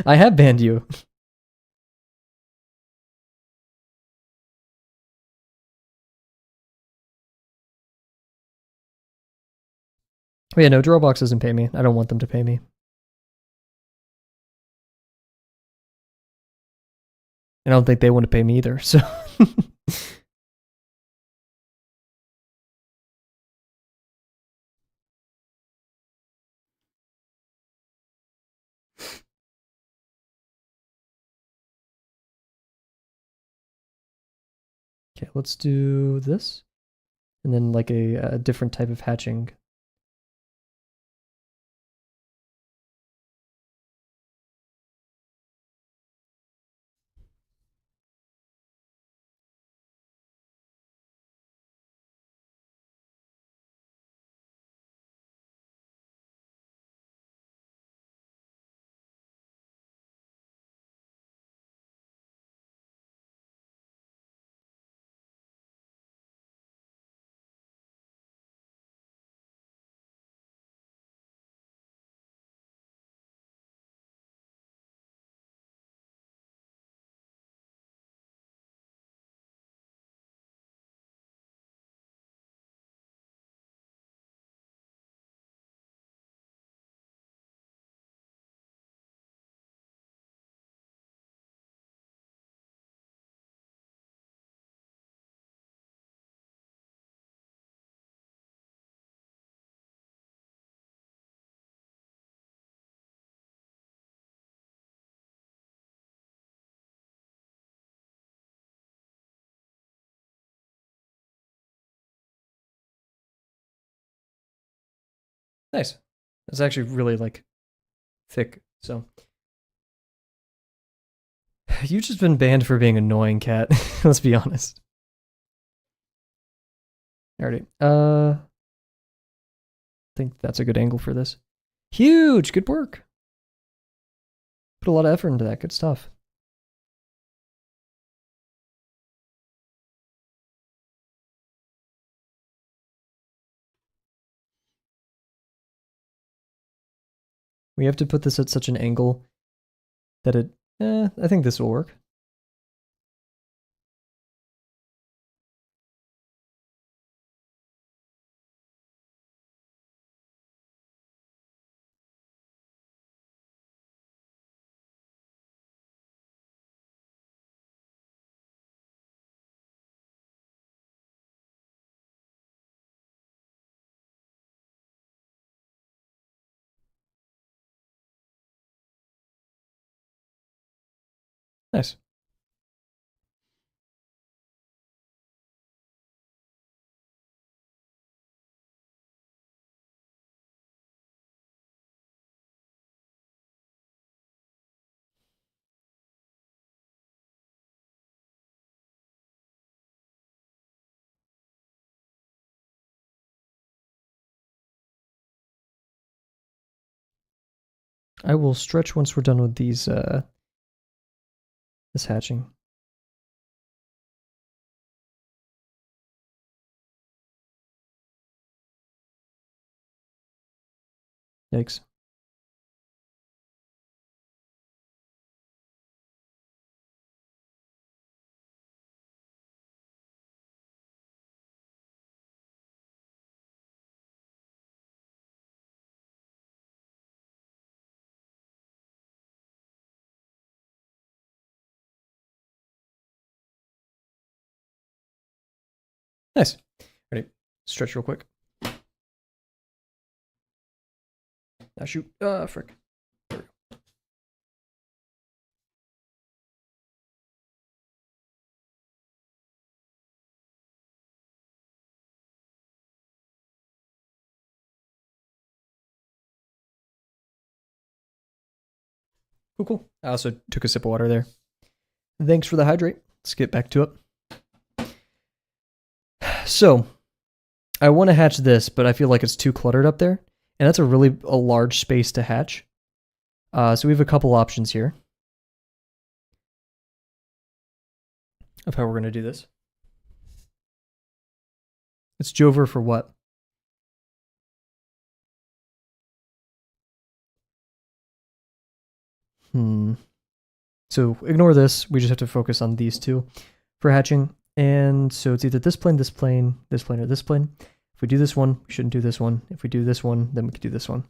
S1: I have banned you. Oh, yeah, no, Drawbox doesn't pay me. I don't want them to pay me. And I don't think they want to pay me either, so. Okay, let's do this. And then like a different type of hatching. Nice. It's actually really like thick, so. You've just been banned for being annoying, cat. Let's be honest. Alrighty. I think that's a good angle for this. Huge! Good work. Put a lot of effort into that. Good stuff. We have to put this at such an angle that it. I think this will work. Nice. I will stretch once we're done with these, this hatching. Yikes. Nice. Ready? Stretch real quick. Now shoot. Frick. Cool, cool. I also took a sip of water there. Thanks for the hydrate. Let's get back to it. So, I want to hatch this, but I feel like it's too cluttered up there. And that's a large space to hatch. So we have a couple options here of how we're going to do this. It's Jover for what? So ignore this. We just have to focus on these two for hatching. And so it's either this plane, this plane, this plane, or this plane. If we do this one, we shouldn't do this one. If we do this one, then we could do this one.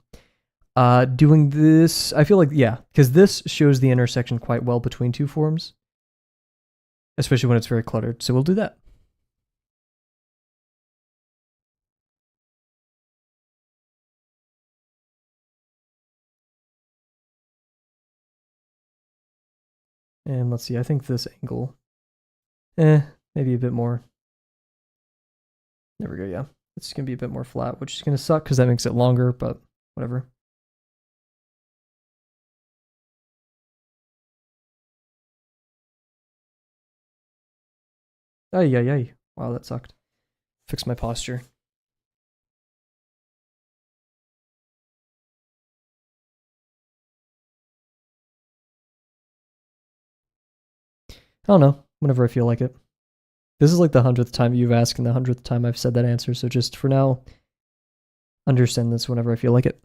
S1: Doing this, I feel like, yeah, because this shows the intersection quite well between two forms, especially when it's very cluttered. So we'll do that. And let's see, I think this angle, maybe a bit more. There we go, yeah. It's going to be a bit more flat, which is going to suck because that makes it longer, but whatever. Ay, ay, ay. Wow, that sucked. Fix my posture. I don't know, whenever I feel like it. This is like the 100th time you've asked and the 100th time I've said that answer, so just for now, understand this whenever I feel like it.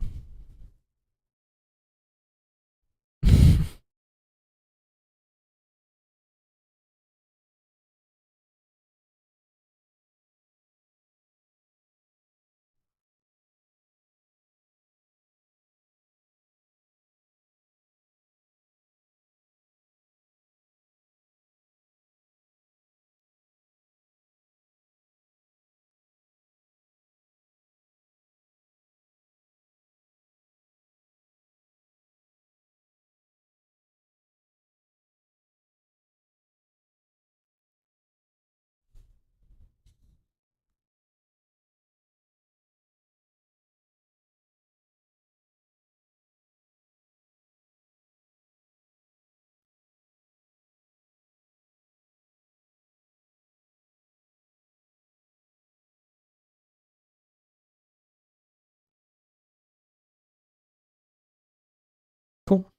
S1: Cool.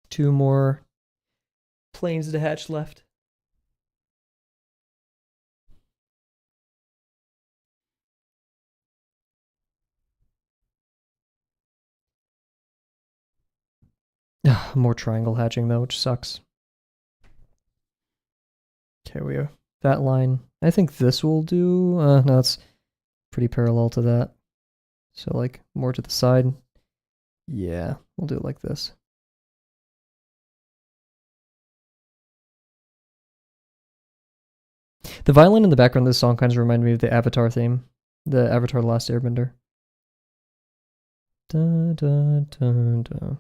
S1: 2 more planes to hatch left. More triangle hatching though, which sucks. Okay, we have that line. I think this will do. No, it's pretty parallel to that. So like more to the side. Yeah, we'll do it like this. The violin in the background of this song kind of reminded me of the Avatar theme, the Avatar: The Last Airbender. Da, da, da, da.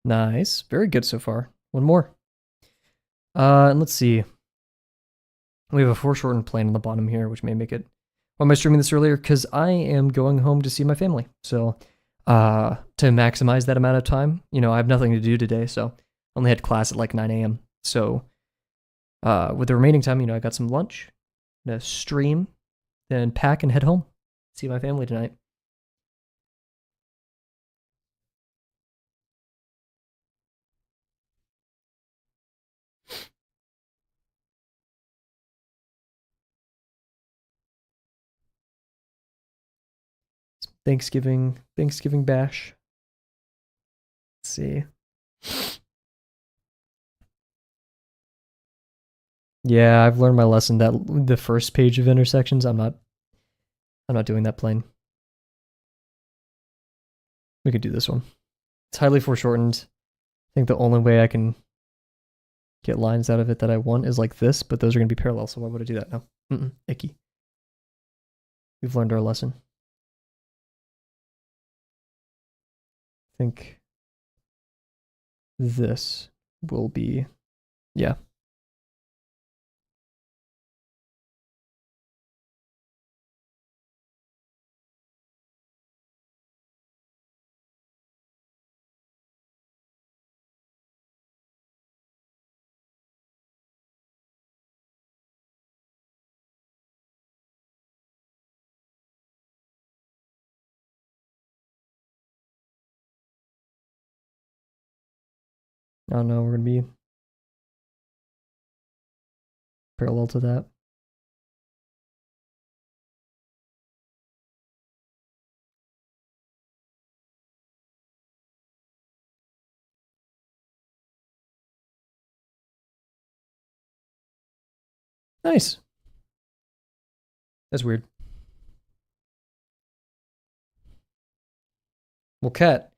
S1: Nice. Very good so far. One more. And let's see. We have a foreshortened plan on the bottom here, which may make it. Why am I streaming this earlier? Because I am going home to see my family. So to maximize that amount of time, I have nothing to do today, so I only had class at like 9 a.m. So with the remaining time, I got some lunch, gonna stream, then pack and head home. See my family tonight. Thanksgiving bash. Let's see. Yeah, I've learned my lesson that the first page of intersections, I'm not doing that plane. We could do this one. It's highly foreshortened. I think the only way I can get lines out of it that I want is like this, but those are going to be parallel, so why would I do that? No. Icky. We've learned our lesson. I think this will be, yeah. I don't know, we're going to be parallel to that. Nice. That's weird. Well, Cat,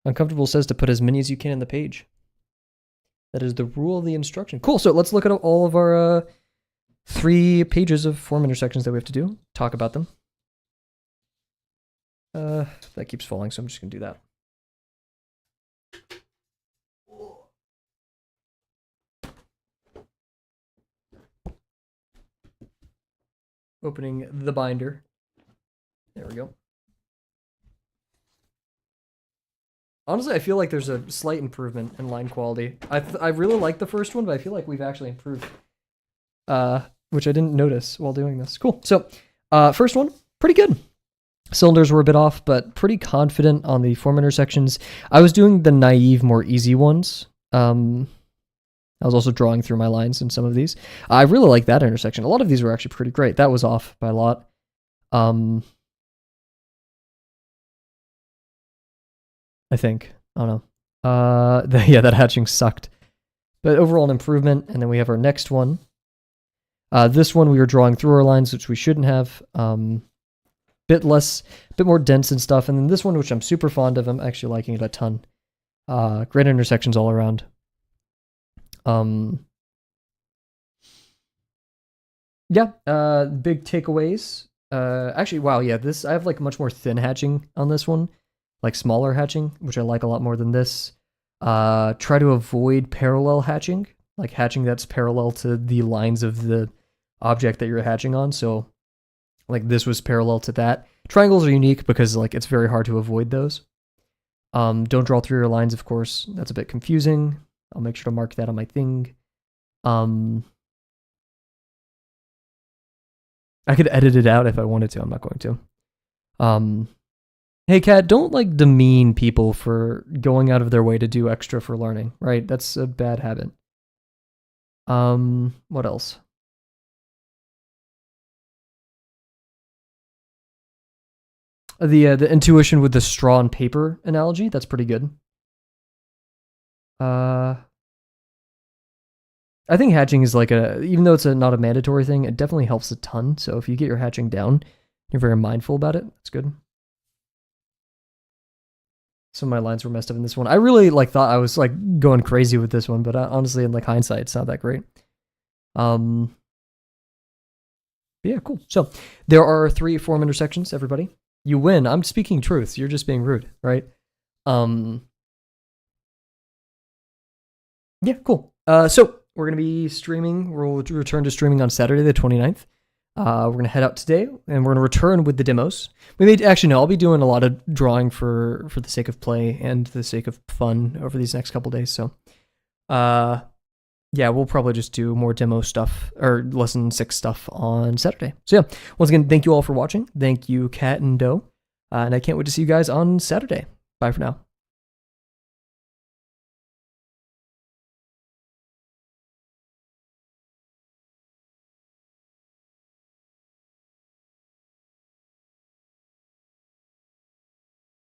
S1: Uncomfortable says to put as many as you can in the page. That is the rule of the instruction. Cool, so let's look at all of our 3 pages of form intersections that we have to do. Talk about them. That keeps falling, so I'm just going to do that. Opening the binder. There we go. Honestly, I feel like there's a slight improvement in line quality. I really like the first one, but I feel like we've actually improved. Which I didn't notice while doing this. Cool. So, first one, pretty good. Cylinders were a bit off, but pretty confident on the form intersections. I was doing the naive, more easy ones. I was also drawing through my lines in some of these. I really like that intersection. A lot of these were actually pretty great. That was off by a lot. I think. I don't know. Yeah, that hatching sucked. But overall, an improvement. And then we have our next one. This one we were drawing through our lines, which we shouldn't have. Bit more dense and stuff. And then this one, which I'm super fond of, I'm actually liking it a ton. Great intersections all around. Yeah, big takeaways. Actually, wow, yeah, I have like much more thin hatching on this one. Like smaller hatching, which I like a lot more than this. Try to avoid parallel hatching, like hatching that's parallel to the lines of the object that you're hatching on. So like this was parallel to that. Triangles are unique because like it's very hard to avoid those. Don't draw through your lines, of course. That's a bit confusing. I'll make sure to mark that on my thing. I could edit it out if I wanted to. I'm not going to. Hey, Kat, don't like demean people for going out of their way to do extra for learning, right? That's a bad habit. What else? The intuition with the straw and paper analogy, that's pretty good. I think hatching is like even though it's not a mandatory thing, it definitely helps a ton. So if you get your hatching down, you're very mindful about it. That's good. Some of my lines were messed up in this one. I really thought I was going crazy with this one, but honestly, in hindsight, it's not that great. But yeah, cool. So there are 3 form intersections, everybody. You win. I'm speaking truth. You're just being rude, right? Yeah, cool. So we're going to be streaming. We'll return to streaming on Saturday, the 29th. We're going to head out today, and we're going to return with the demos. I'll be doing a lot of drawing for the sake of play and the sake of fun over these next couple days. So, yeah, we'll probably just do more demo stuff or lesson 6 stuff on Saturday. So, yeah, once again, thank you all for watching. Thank you, Kat and Doe. And I can't wait to see you guys on Saturday. Bye for now.